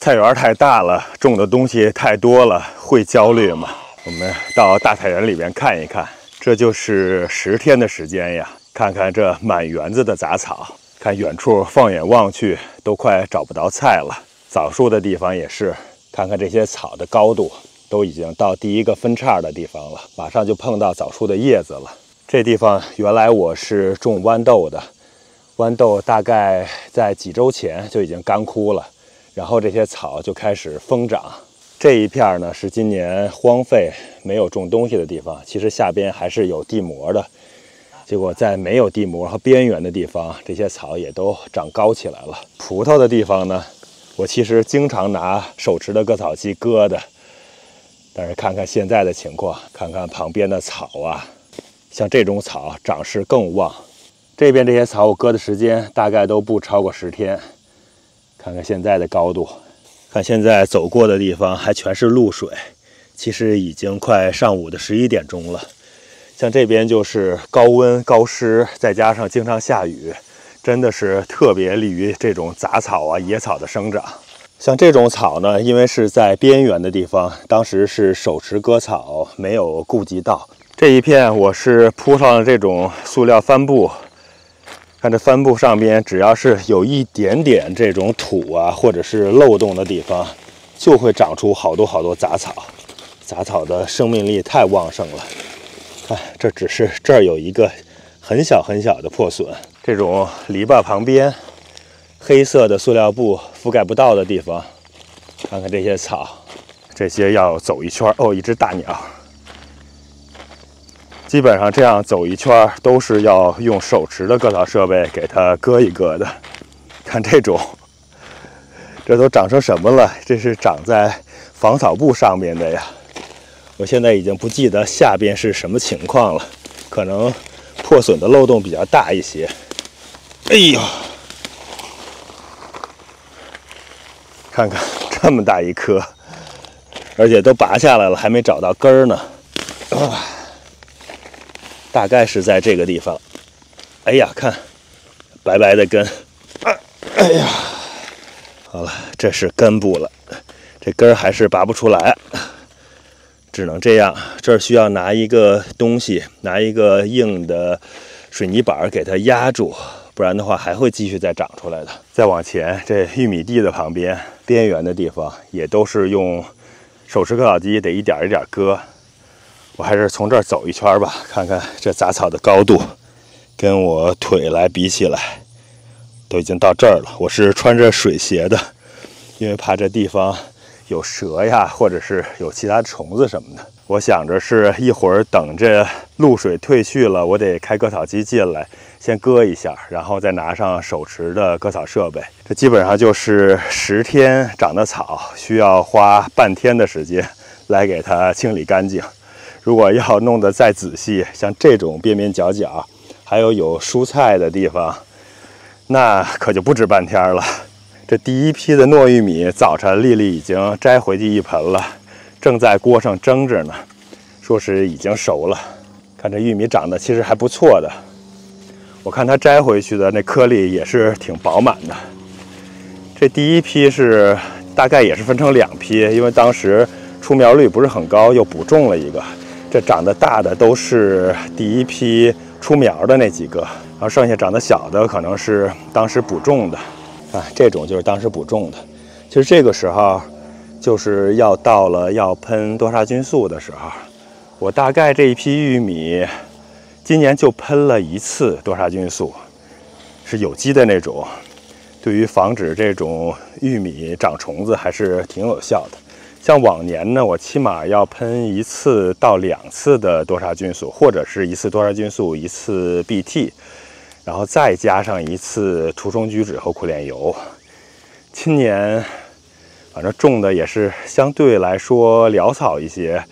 菜园太大了，种的东西太多了，会焦虑吗？我们到大菜园里边看一看，这就是10天的时间呀！看看这满园子的杂草，看远处放眼望去都快找不到菜了。枣树的地方也是，看看这些草的高度，都已经到第一个分叉的地方了，马上就碰到枣树的叶子了。这地方原来我是种豌豆的，豌豆大概在几周前就已经干枯了，然后这些草就开始疯长。这一片呢是今年荒废没有种东西的地方，其实下边还是有地膜的，结果在没有地膜和边缘的地方，这些草也都长高起来了。葡萄的地方呢，我其实经常拿手持的割草机割的，但是看看现在的情况，看看旁边的草啊，像这种草长势更旺。这边这些草我割的时间大概都不超过10天，看看现在的高度，看现在走过的地方还全是露水，其实已经快上午的11点钟了。像这边就是高温高湿，再加上经常下雨，真的是特别利于这种杂草啊、野草的生长。像这种草呢，因为是在边缘的地方，当时是手持割草，没有顾及到。这一片我是铺上了这种塑料帆布，看这帆布上边，只要是有一点点这种土啊，或者是漏洞的地方，就会长出好多杂草。杂草的生命力太旺盛了。看，这只是这儿有一个很小的破损，这种篱笆旁边黑色的塑料布覆盖不到的地方，看看这些草，这些要走一圈哦，一只大鸟。基本上这样走一圈都是要用手持的割草设备给它割一割的。看这种，这都长成什么了？这是长在防草布上面的呀。我现在已经不记得下边是什么情况了，可能破损的漏洞比较大一些。哎呦，看看这么大一颗，而且都拔下来了，还没找到根儿呢。大概是在这个地方。哎呀，看，白白的根。哎呀，好了，这是根部了，这根儿还是拔不出来。只能这样，这儿需要拿一个东西，拿一个硬的水泥板给它压住，不然的话还会继续再长出来的。再往前，这玉米地的旁边边缘的地方也都是用手持割草机，得一点一点割。我还是从这儿走一圈吧，看看这杂草的高度，跟我腿来比起来，都已经到这儿了。我是穿着水鞋的，因为怕这地方有蛇呀，或者是有其他虫子什么的。我想着是一会儿等这露水退去了，我得开割草机进来，先割一下，然后再拿上手持的割草设备。这基本上就是10天长的草，需要花半天的时间来给它清理干净。如果要弄得再仔细，像这种边边角角，还有蔬菜的地方，那可就不止半天了。这第一批的糯玉米，早晨丽丽已经摘回去1盆了，正在锅上蒸着呢，说是已经熟了。看这玉米长得其实还不错的，我看它摘回去的那颗粒也是挺饱满的。这第一批是大概也是分成2批，因为当时出苗率不是很高，又补种了一个。这长得大的都是第一批出苗的那几个，然后剩下长得小的可能是当时补种的。这种就是当时补种的。其实这个时候就是要到了要喷多杀菌素的时候。我大概这一批玉米今年就喷了1次多杀菌素，是有机的那种，对于防止这种玉米长虫子还是挺有效的。像往年呢，我起码要喷1次到2次的多杀菌素，或者是1次多杀菌素1次 BT， 然后再加上1次除虫菊酯和苦楝油。今年反正种的也是相对来说潦草一些，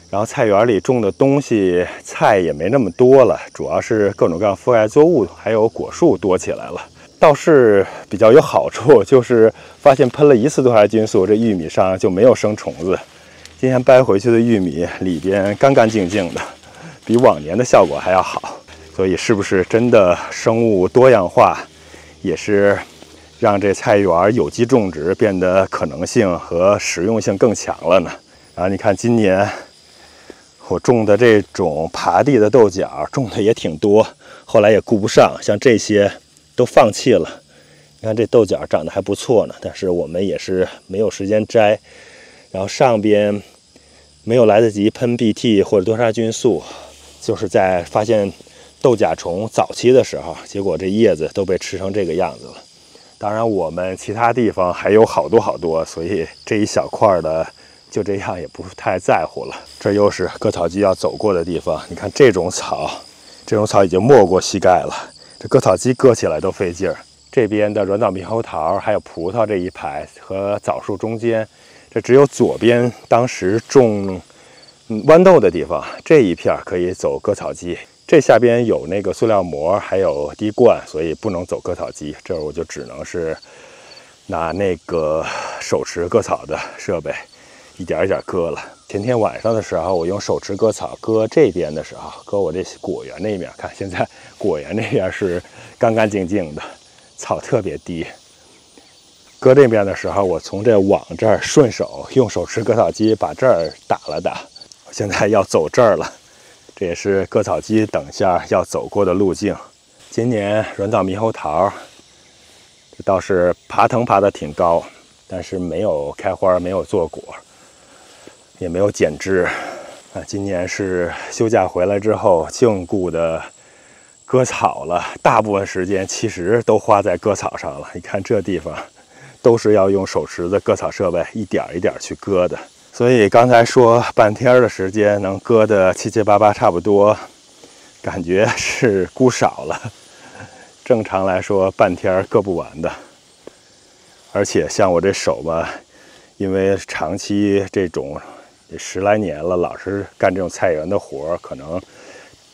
然后菜园里种的东西菜也没那么多了，主要是各种各样覆盖作物还有果树多起来了。倒是比较有好处，就是发现喷了1次多杀菌素，这玉米上就没有生虫子。今天掰回去的玉米里边干干净净的，比往年的效果还要好。所以是不是真的生物多样化，也是让这菜园有机种植变得可能性和实用性更强了呢？然后你看今年我种的这种爬地的豆角种的也挺多，后来也顾不上，像这些都放弃了。你看这豆角长得还不错呢，但是我们也是没有时间摘，然后上边没有来得及喷 BT 或者多杀菌素，就是在发现豆甲虫早期的时候，结果这叶子都被吃成这个样子了。当然我们其他地方还有好多，所以这一小块的就这样也不太在乎了。这又是割草机要走过的地方，你看这种草已经没过膝盖了，这割草机割起来都费劲儿。这边的软枣猕猴桃还有葡萄这一排和枣树中间，这只有左边当时种豌豆的地方这一片可以走割草机。这下边有那个塑料膜，还有滴灌，所以不能走割草机。这我就只能是拿那个手持割草的设备，一点一点割了。前天晚上的时候，我用手持割草割这边的时候，割我这果园那面，看现在果园那边是干干净净的，草特别低。割这边的时候，我从这网这儿顺手用手持割草机把这儿打了打，现在要走这儿了。这也是割草机等下要走过的路径。今年软枣猕猴桃这倒是爬藤爬得挺高，但是没有开花，没有做果，也没有剪枝。今年是休假回来之后净顾的割草了，大部分时间其实都花在割草上了。你看这地方都是要用手持的割草设备一点一点去割的。所以刚才说半天的时间能割的七七八八差不多，感觉是估少了。正常来说半天割不完的。而且像我这手吧，因为长期这种10来年了，老是干这种菜园的活，可能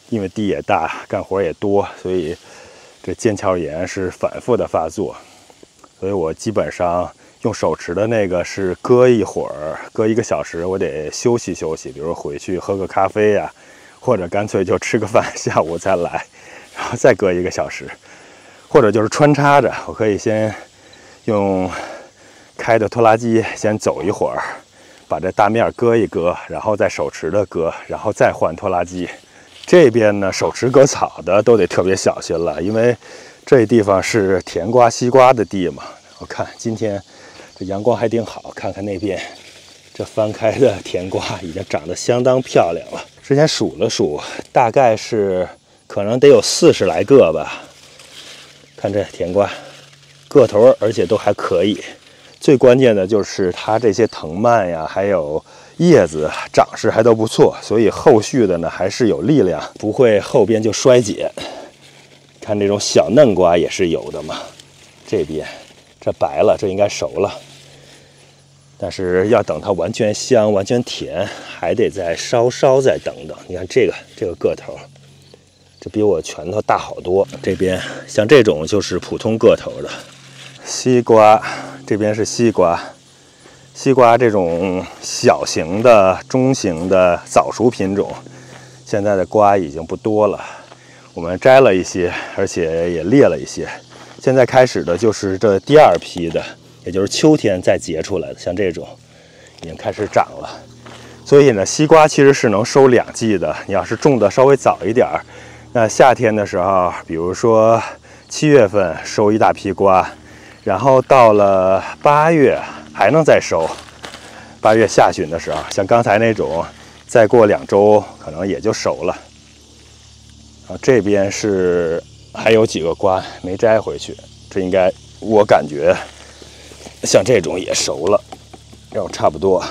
因为地也大，干活也多，所以这腱鞘炎是反复的发作。所以我基本上用手持的那个是割一会儿，割1个小时，我得休息休息，比如回去喝个咖啡呀，或者干脆就吃个饭，下午再来，然后再割1个小时，或者就是穿插着，我可以先用开的拖拉机先走一会儿，把这大面割一割，然后再手持的割，然后再换拖拉机。这边呢，手持割草的都得特别小心了，因为这地方是甜瓜、西瓜的地嘛。我看今天这阳光还挺好，看看那边这翻开的甜瓜已经长得相当漂亮了。之前数了数，大概是可能得有40来个吧。看这甜瓜个头，而且都还可以。最关键的就是它这些藤蔓呀，还有叶子长势还都不错，所以后续的呢还是有力量，不会后边就衰竭。看这种小嫩瓜也是有的嘛。这边这白了，这应该熟了，但是要等它完全香、完全甜，还得再稍再等等。你看这个个头，这比我拳头大好多。这边像这种就是普通个头的西瓜，这边是西瓜。西瓜这种小型的、中型的早熟品种，现在的瓜已经不多了。我们摘了一些，而且也裂了一些。现在开始的就是这第2批的，也就是秋天再结出来的，像这种已经开始长了。所以呢，西瓜其实是能收2季的。你要是种的稍微早一点，那夏天的时候，比如说7月份收一大批瓜，然后到了8月还能再收。8月下旬的时候，像刚才那种，再过2周可能也就熟了。这边是还有几个瓜没摘回去，这应该我感觉像这种也熟了，然后差不多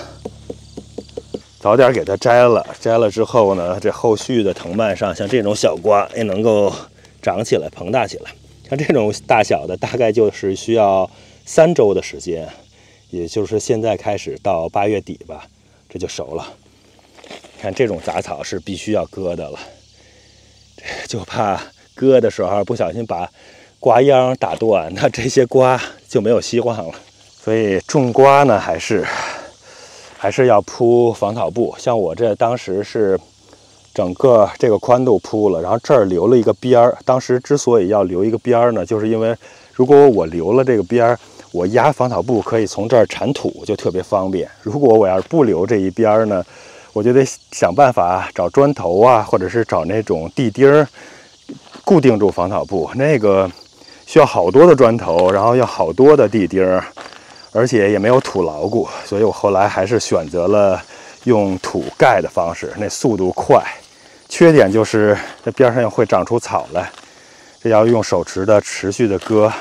早点给它摘了。摘了之后呢，这后续的藤蔓上，像这种小瓜也能够长起来、膨大起来。像这种大小的，大概就是需要3周的时间，也就是现在开始到8月底吧，这就熟了。看这种杂草是必须要割的了，就怕割的时候不小心把瓜秧打断，那这些瓜就没有希望了。所以种瓜呢，还是要铺防草布。像我这当时是整个这个宽度铺了，然后这儿留了一个边儿。当时之所以要留一个边儿呢，就是因为如果我留了这个边儿，我压防草布可以从这儿铲土，就特别方便。如果我要是不留这一边儿呢，我就得想办法找砖头啊，或者是找那种地钉儿固定住防草布，那个需要好多的砖头，然后要好多的地钉儿，而且也没有土牢固，所以我后来还是选择了用土盖的方式，那速度快。缺点就是这边上会长出草来，这要用手持续的割，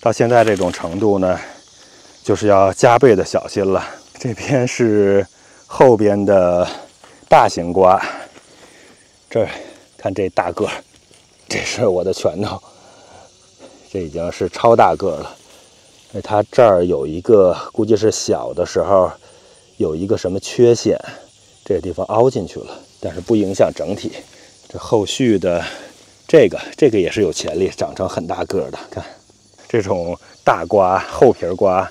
到现在这种程度呢，就是要加倍的小心了。这边是后边的大型瓜，这看这大个，这是我的拳头，这已经是超大个了。它这儿有一个，估计是小的时候有一个什么缺陷，这个地方凹进去了，但是不影响整体。这后续的这个也是有潜力长成很大个的。看这种大瓜、厚皮瓜，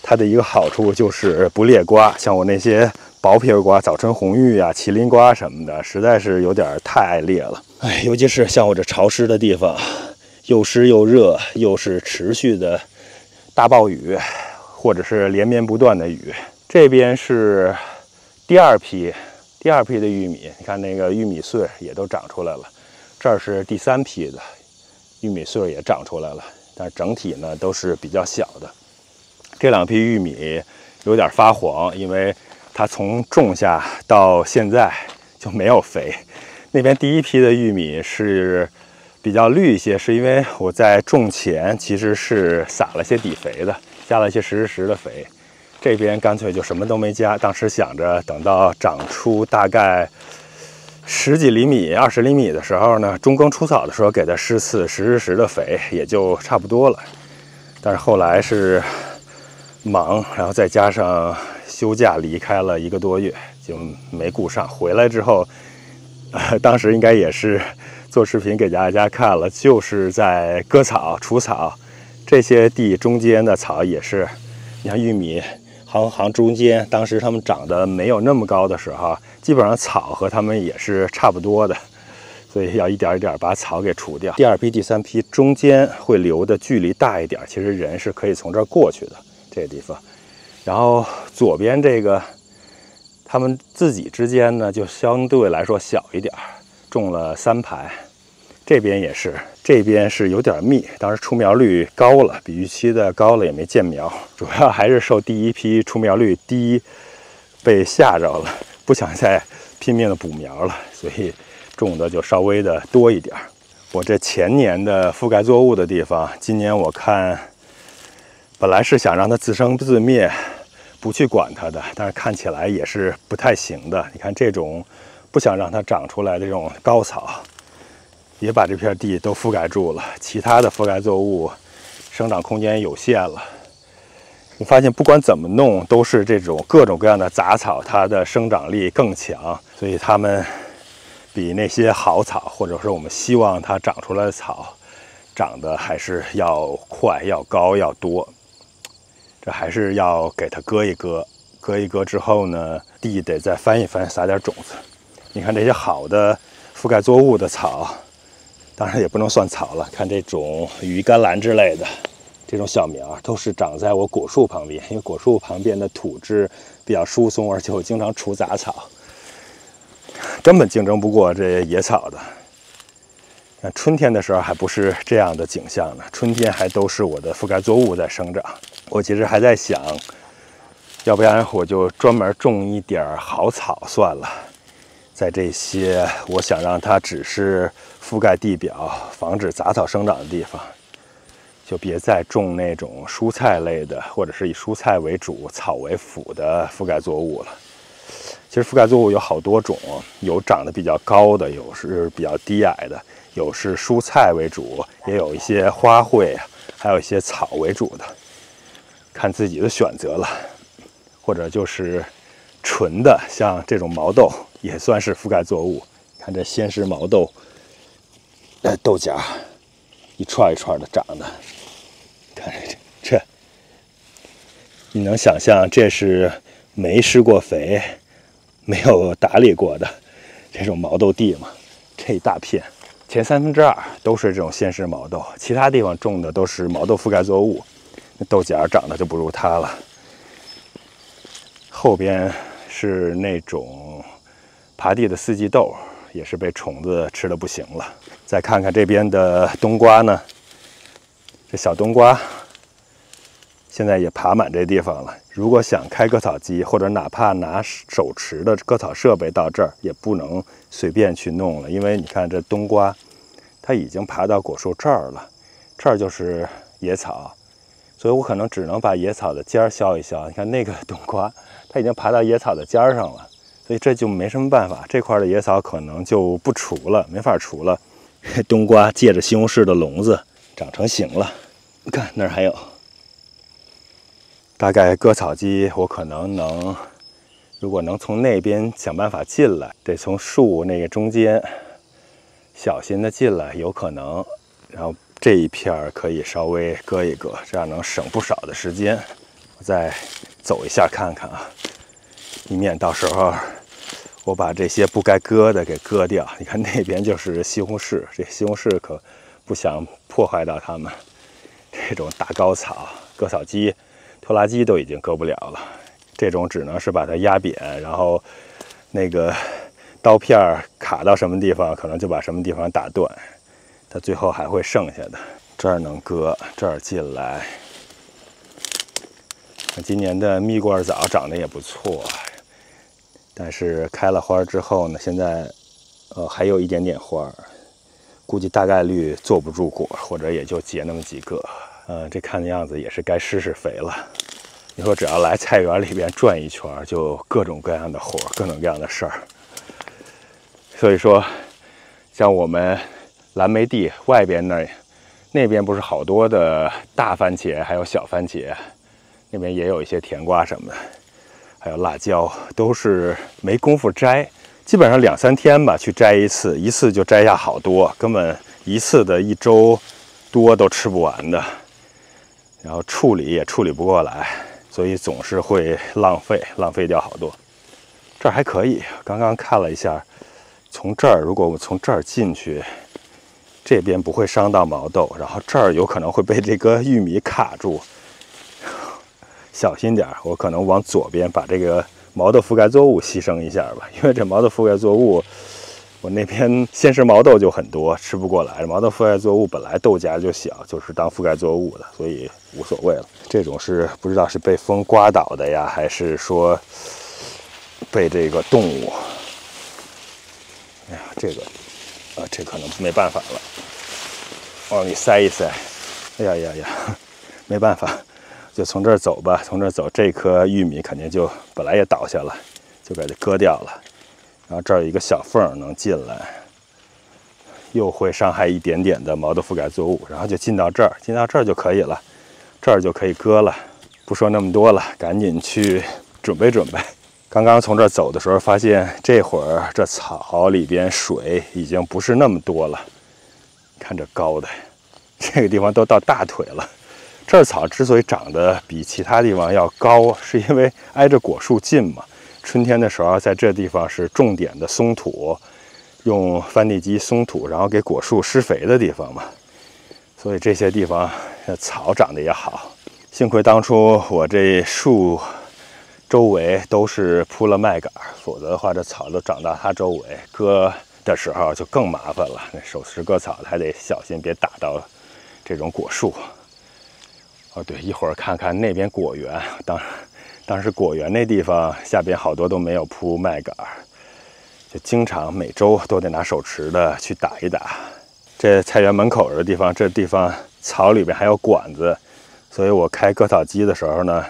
它的一个好处就是不裂瓜，像我那些薄皮瓜，早春红玉啊、麒麟瓜什么的，实在是有点太爱裂了。哎，尤其是像我这潮湿的地方，又湿又热，又是持续的大暴雨，或者是连绵不断的雨。这边是第二批的玉米，你看那个玉米穗也都长出来了。这儿是第3批的玉米穗也长出来了，但是整体呢都是比较小的。这2批玉米有点发黄，因为它从种下到现在就没有肥。那边第1批的玉米是比较绿一些，是因为我在种前其实是撒了些底肥的，加了一些10%的肥。这边干脆就什么都没加，当时想着等到长出大概10几厘米、20厘米的时候呢，中耕除草的时候给它施次10%的肥，也就差不多了。但是后来是忙，然后再加上休假离开了1个多月，就没顾上。回来之后，当时应该也是做视频给大家看了，就是在割草、除草，这些地中间的草也是，你看玉米行中间，当时它们长得没有那么高的时候，基本上草和它们也是差不多的，所以要一点一点把草给除掉。第2批、第3批中间会留的距离大一点，其实人是可以从这儿过去的。这个地方，然后左边这个，他们自己之间呢就相对来说小一点，种了3排。这边也是，这边是有点密，当时出苗率高了，比预期的高了，也没见苗。主要还是受第1批出苗率低被吓着了，不想再拼命的补苗了，所以种的就稍微的多一点。我这前年的覆盖作物的地方，今年我看。本来是想让它自生自灭，不去管它的，但是看起来也是不太行的。你看这种不想让它长出来的这种高草，也把这片地都覆盖住了。其他的覆盖作物生长空间有限了。你发现不管怎么弄，都是这种各种各样的杂草，它的生长力更强，所以它们比那些好草，或者说我们希望它长出来的草，长得还是要快、要高、要多。这还是要给它割一割，割一割之后呢，地得再翻一翻，撒点种子。你看这些好的覆盖作物的草，当然也不能算草了，看这种羽衣甘蓝之类的这种小苗，都是长在我果树旁边，因为果树旁边的土质比较疏松，而且我经常除杂草，根本竞争不过这野草的。那春天的时候还不是这样的景象呢，春天还都是我的覆盖作物在生长。我其实还在想，要不然我就专门种一点好草算了，在这些我想让它只是覆盖地表、防止杂草生长的地方，就别再种那种蔬菜类的，或者是以蔬菜为主、草为辅的覆盖作物了。其实覆盖作物有好多种，有长得比较高的，有是比较低矮的，有是蔬菜为主，也有一些花卉，还有一些草为主的，看自己的选择了。或者就是纯的，像这种毛豆也算是覆盖作物。看这鲜食毛豆，豆荚一串一串的长的，看这，你能想象这是没施过肥、没有打理过的这种毛豆地吗？这一大片，前2/3都是这种现世毛豆，其他地方种的都是毛豆覆盖作物，那豆荚长得就不如它了。后边是那种爬地的四季豆，也是被虫子吃得不行了。再看看这边的冬瓜呢，这小冬瓜现在也爬满这地方了。如果想开割草机，或者哪怕拿手持的割草设备到这儿，也不能随便去弄了，因为你看这冬瓜，它已经爬到果树这儿了，这儿就是野草，所以我可能只能把野草的尖儿削一削。你看那个冬瓜，它已经爬到野草的尖儿上了，所以这就没什么办法，这块的野草可能就不除了，没法除了。冬瓜借着西红柿的笼子长成型了，你看那儿还有。大概割草机我可能能，如果能从那边想办法进来，得从树那个中间小心的进来，有可能，然后这一片可以稍微割一割，这样能省不少的时间。我再走一下看看啊，以免到时候我把这些不该割的给割掉。你看那边就是西红柿，这西红柿可不想破坏到它们。这种大高草，割草机、拖拉机都已经割不了了，这种只能是把它压扁，然后那个刀片卡到什么地方，可能就把什么地方打断，它最后还会剩下的。这儿能割，这儿进来。今年的蜜罐枣长得也不错，但是开了花之后呢，现在还有一点点花，估计大概率坐不住果，或者也就结那么几个。这看的样子也是该施施肥了。你说只要来菜园里边转一圈，就各种各样的活，各种各样的事儿。所以说，像我们蓝莓地外边那边不是好多的大番茄，还有小番茄，那边也有一些甜瓜什么的，还有辣椒，都是没工夫摘，基本上2、3天吧去摘一次，一次就摘下好多，根本一次的1周多都吃不完的。然后处理也处理不过来，所以总是会浪费掉好多。这儿还可以，刚刚看了一下，从这儿如果我们从这儿进去，这边不会伤到毛豆，然后这儿有可能会被这个玉米卡住，小心点，我可能往左边把这个毛豆覆盖作物牺牲一下吧，因为这毛豆覆盖作物，我那边现实毛豆就很多，吃不过来。毛豆覆盖作物本来豆荚就小，就是当覆盖作物的，所以无所谓了。这种是不知道是被风刮倒的呀，还是说被这个动物。哎呀，这个这可能没办法了，往里塞一塞。哎呀呀呀，没办法，就从这儿走吧。从这儿走，这颗玉米肯定就本来也倒下了，就给它割掉了。然后这儿有一个小缝能进来，又会伤害一点点的毛豆覆盖作物，然后就进到这儿，进到这儿就可以了，这儿就可以割了。不说那么多了，赶紧去准备准备。刚刚从这儿走的时候，发现这会儿这草里边水已经不是那么多了。看这高的，这个地方都到大腿了。这儿草之所以长得比其他地方要高，是因为挨着果树近嘛。春天的时候，在这地方是重点的松土，用翻地机松土，然后给果树施肥的地方嘛。所以这些地方草长得也好。幸亏当初我这树周围都是铺了麦秆，否则的话这草都长到它周围，割的时候就更麻烦了。那手持割草的还得小心，别打到这种果树。哦，对，一会儿看看那边果园，当时果园那地方下边好多都没有铺麦秆，就经常每周都得拿手持的去打一打。这菜园门口的地方，这地方草里边还有管子，所以我开割草机的时候呢，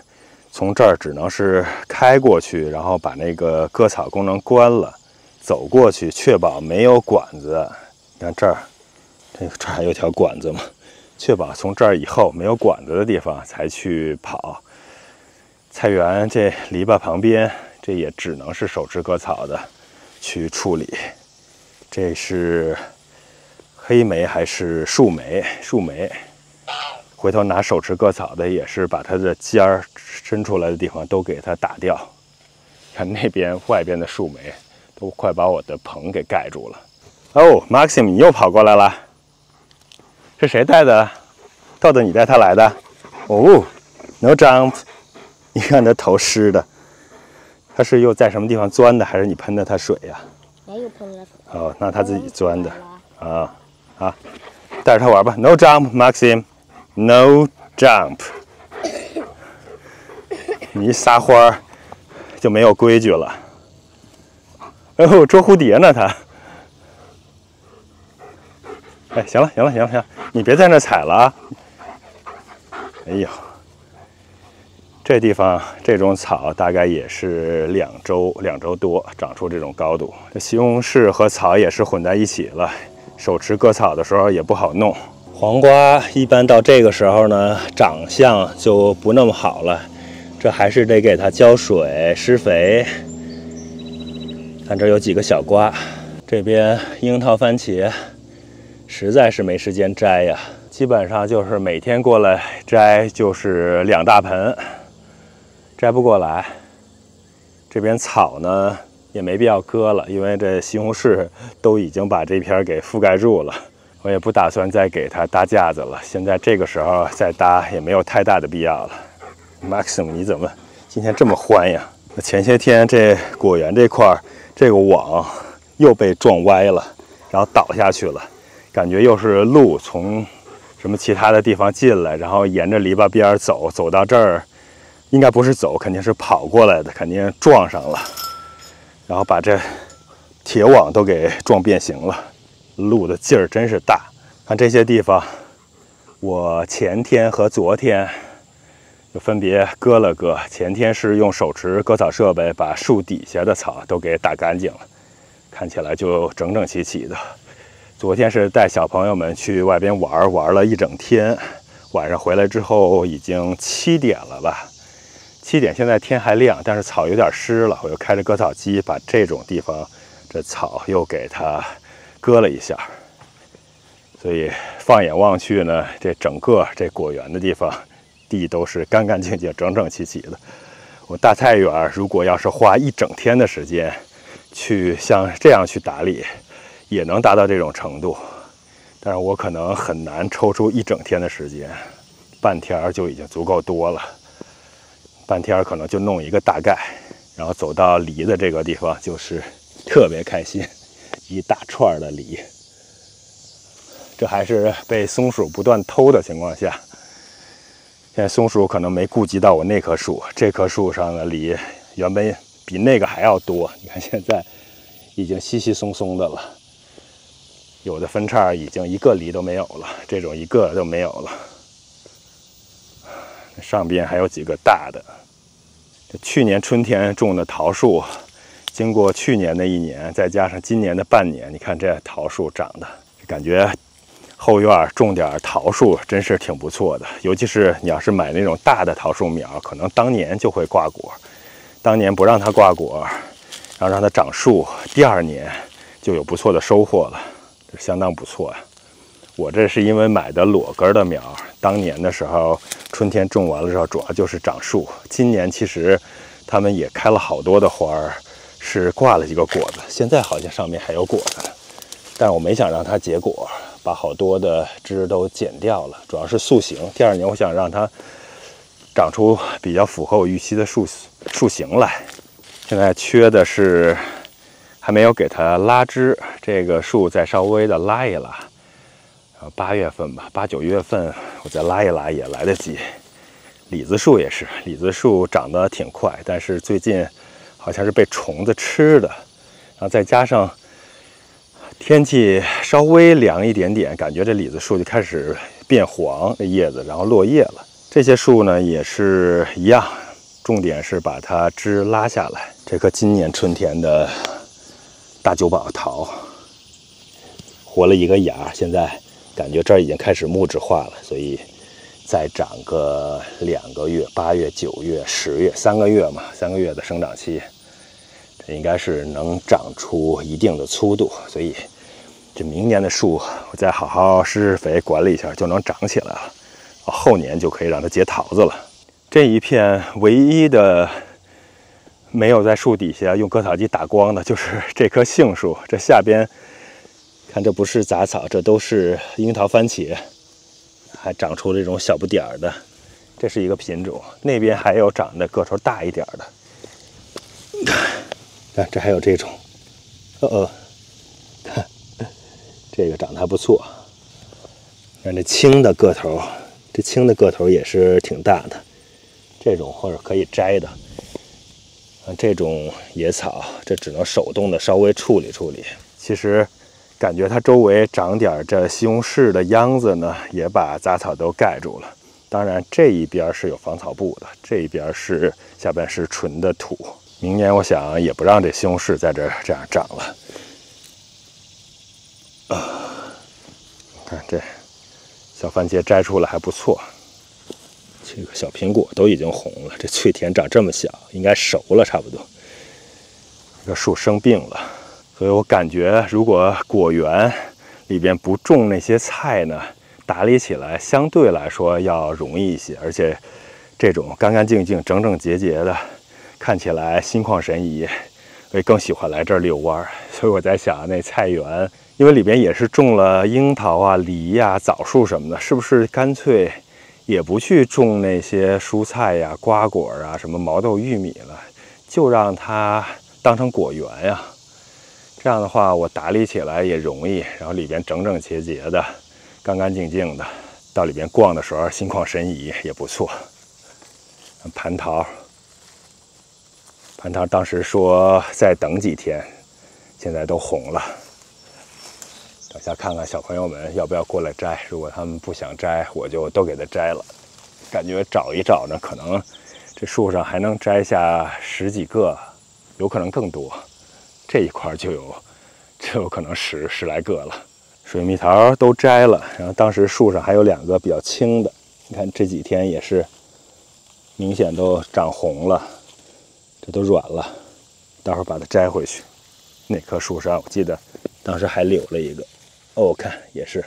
从这儿只能是开过去，然后把那个割草功能关了，走过去，确保没有管子。你看这儿，这还有条管子嘛，确保从这儿以后没有管子的地方才去跑。菜园这篱笆旁边，这也只能是手持割草的去处理。这是黑莓还是树莓？树莓。回头拿手持割草的也是把它的尖儿伸出来的地方都给它打掉。看那边外边的树莓都快把我的棚给盖住了。哦 ，Maxim， 你又跑过来了，是谁带的？豆豆，你带他来的？哦 ，No jump， 你看他头湿的，他是又在什么地方钻的，还是你喷的他水呀？没有喷了水。哦，那他自己钻的。啊，好，带着他玩吧。No jump, Maxim，No jump。你一撒欢儿就没有规矩了。哦，捉蝴蝶呢他。哎，行了，你别在那踩了啊！哎呦，这地方这种草大概也是2周多长出这种高度。这西红柿和草也是混在一起了，手持割草的时候也不好弄。黄瓜一般到这个时候呢，长相就不那么好了，这还是得给它浇水、施肥。看这有几个小瓜，这边樱桃、番茄。实在是没时间摘呀，基本上就是每天过来摘，就是2大盆，摘不过来。这边草呢也没必要割了，因为这西红柿都已经把这片给覆盖住了，我也不打算再给它搭架子了。现在这个时候再搭也没有太大的必要了。Maxim， 你怎么今天这么欢呀？前些天这果园这块这个网又被撞歪了，然后倒下去了。感觉又是鹿从什么其他的地方进来，然后沿着篱笆边走到这儿，应该不是走，肯定是跑过来的，肯定撞上了，然后把这铁网都给撞变形了。鹿的劲儿真是大。看这些地方，我前天和昨天就分别割了割。前天是用手持割草设备把树底下的草都给打干净了，看起来就整整齐齐的。昨天是带小朋友们去外边玩了一整天，晚上回来之后已经7点了吧？7点，现在天还亮，但是草有点湿了，我又开着割草机把这种地方这草又给它割了一下。所以放眼望去呢，这整个这果园的地方地都是干干净净、整整齐齐的。我大菜园如果要是花一整天的时间去像这样去打理，也能达到这种程度，但是我可能很难抽出一整天的时间，半天就已经足够多了。半天可能就弄一个大概，然后走到梨的这个地方，就是特别开心，一大串的梨。这还是被松鼠不断偷的情况下，现在松鼠可能没顾及到我那棵树，这棵树上的梨原本比那个还要多，你看现在已经稀稀松松的了。有的分叉已经一个梨都没有了，这种一个都没有了。上边还有几个大的。去年春天种的桃树，经过去年的1年，再加上今年的半年，你看这桃树长的，感觉后院种点桃树真是挺不错的。尤其是你要是买那种大的桃树苗，可能当年就会挂果，当年不让它挂果，然后让它长树，第2年就有不错的收获了。相当不错呀！我这是因为买的裸根的苗，当年的时候春天种完了之后，主要就是长树。今年其实它们也开了好多的花儿，是挂了几个果子，现在好像上面还有果子呢。但我没想让它结果，把好多的枝都剪掉了，主要是塑形。第2年我想让它长出比较符合我预期的树形来。现在缺的是还没有给它拉枝，这个树再稍微的拉一拉，8月份吧，8、9月份我再拉一拉也来得及。李子树也是，李子树长得挺快，但是最近好像是被虫子吃的，然后再加上天气稍微凉一点点，感觉这李子树就开始变黄的叶子，然后落叶了。这些树呢也是一样，重点是把它枝拉下来。这棵今年春天的大九宝桃活了一个芽，现在感觉这儿已经开始木质化了，所以再长个2个月，8月、9月、10月，3个月嘛，3个月的生长期，这应该是能长出一定的粗度，所以这明年的树我再好好施肥管理一下就能长起来了，后年就可以让它结桃子了。这一片唯一的没有在树底下用割草机打光的，就是这棵杏树，这下边看，这不是杂草，这都是樱桃番茄，还长出了这种小不点儿的，这是一个品种。那边还有长得个头大一点的，看这还有这种，看这个长得还不错。看这青的个头，这青的个头也是挺大的，这种或者可以摘的。这种野草，这只能手动的稍微处理处理。其实感觉它周围长点这西红柿的秧子呢，也把杂草都盖住了。当然这一边是有防草布的，这一边是下边是纯的土。明年我想也不让这西红柿在这样长了。看这小番茄摘出来还不错。这个小苹果都已经红了，这脆甜长这么小，应该熟了差不多。这个树生病了，所以我感觉如果果园里边不种那些菜呢，打理起来相对来说要容易一些，而且这种干干净净、整整洁洁的，看起来心旷神怡，我也更喜欢来这儿遛弯。所以我在想，那菜园因为里边也是种了樱桃啊、梨呀、枣树什么的，是不是干脆也不去种那些蔬菜呀、瓜果啊、什么毛豆、玉米了，就让它当成果园呀。这样的话，我打理起来也容易，然后里边整整洁洁的、干干净净的，到里边逛的时候心旷神怡也不错。蟠桃，蟠桃当时说再等几天，现在都红了。等下看看小朋友们要不要过来摘，如果他们不想摘，我就都给他摘了。感觉找一找呢，可能这树上还能摘下10几个，有可能更多。这一块就有可能十来个了。水蜜桃都摘了，然后当时树上还有2个比较轻的，你看这几天也是明显都长红了，这都软了，待会儿把它摘回去。那棵树上我记得当时还留了一个。我看也是，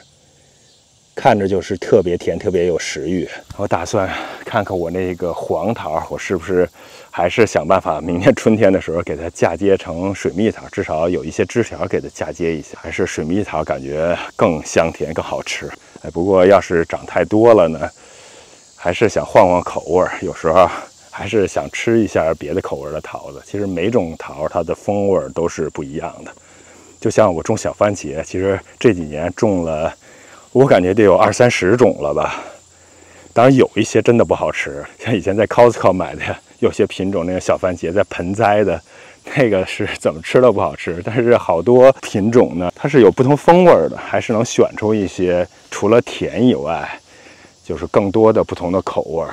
看着就是特别甜，特别有食欲。我打算看看我那个黄桃，我是不是还是想办法明年春天的时候给它嫁接成水蜜桃，至少有一些枝条给它嫁接一下。还是水蜜桃感觉更香甜、更好吃。不过要是长太多了呢，还是想换换口味，有时候还是想吃一下别的口味的桃子。其实每种桃它的风味都是不一样的。就像我种小番茄，其实这几年种了，我感觉得有20、30种了吧。当然有一些真的不好吃，像以前在 Costco 买的有些品种那个小番茄在盆栽的，那个是怎么吃都不好吃。但是好多品种呢，它是有不同风味的，还是能选出一些除了甜以外，就是更多的不同的口味，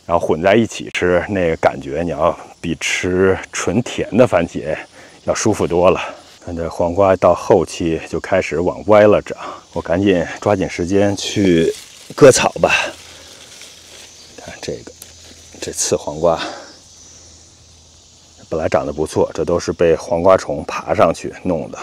然后混在一起吃，那个感觉你要比吃纯甜的番茄要舒服多了。看这黄瓜到后期就开始往歪了长，我赶紧抓紧时间去割草吧。看这刺黄瓜，本来长得不错，这都是被黄瓜虫爬上去弄的。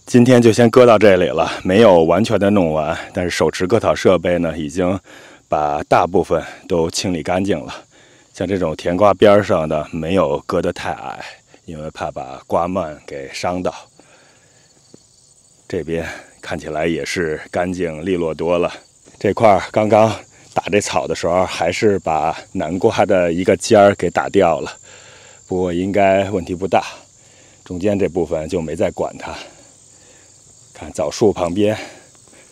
今天就先搁到这里了，没有完全的弄完，但是手持割草设备呢，已经把大部分都清理干净了。像这种甜瓜边上的没有割得太矮，因为怕把瓜蔓给伤到。这边看起来也是干净利落多了。这块刚刚打这草的时候，还是把南瓜的一个尖儿给打掉了，不过应该问题不大。中间这部分就没再管它。看枣树旁边，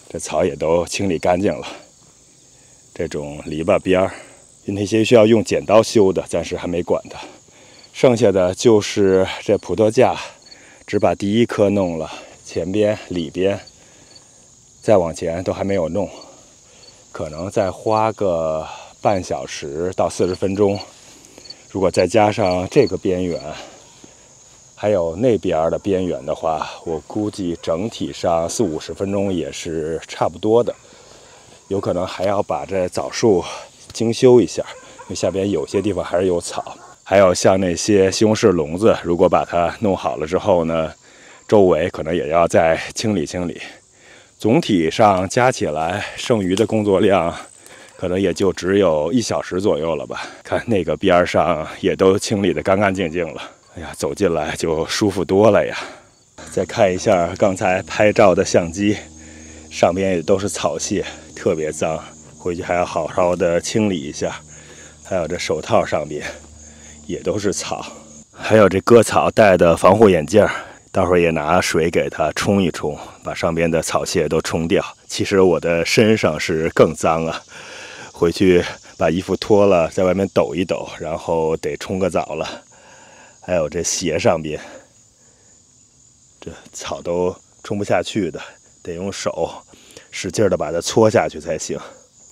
这草也都清理干净了。这种篱笆边儿，那些需要用剪刀修的，暂时还没管它。剩下的就是这葡萄架，只把第一棵弄了，前边、里边，再往前都还没有弄，可能再花个半小时到40分钟。如果再加上这个边缘，还有那边的边缘的话，我估计整体上40-50分钟也是差不多的。有可能还要把这枣树精修一下，因为下边有些地方还是有草。还有像那些西红柿笼子，如果把它弄好了之后呢，周围可能也要再清理清理。总体上加起来，剩余的工作量可能也就只有1小时左右了吧。看那个边上也都清理得干干净净了。哎呀，走进来就舒服多了呀！再看一下刚才拍照的相机，上边也都是草屑，特别脏，回去还要好好的清理一下。还有这手套上边也都是草，还有这割草戴的防护眼镜，待会儿也拿水给它冲一冲，把上边的草屑都冲掉。其实我的身上是更脏啊，回去把衣服脱了，在外面抖一抖，然后得冲个澡了。还有这鞋上边，这草都冲不下去的，得用手使劲的把它搓下去才行。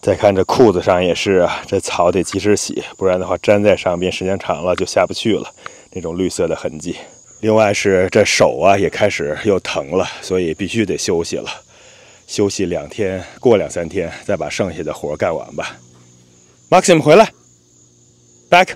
再看这裤子上也是啊，这草得及时洗，不然的话粘在上边时间长了就下不去了，那种绿色的痕迹。另外是这手啊也开始又疼了，所以必须得休息了。休息2天，过2-3天再把剩下的活干完吧。Maxim 回来 ，back。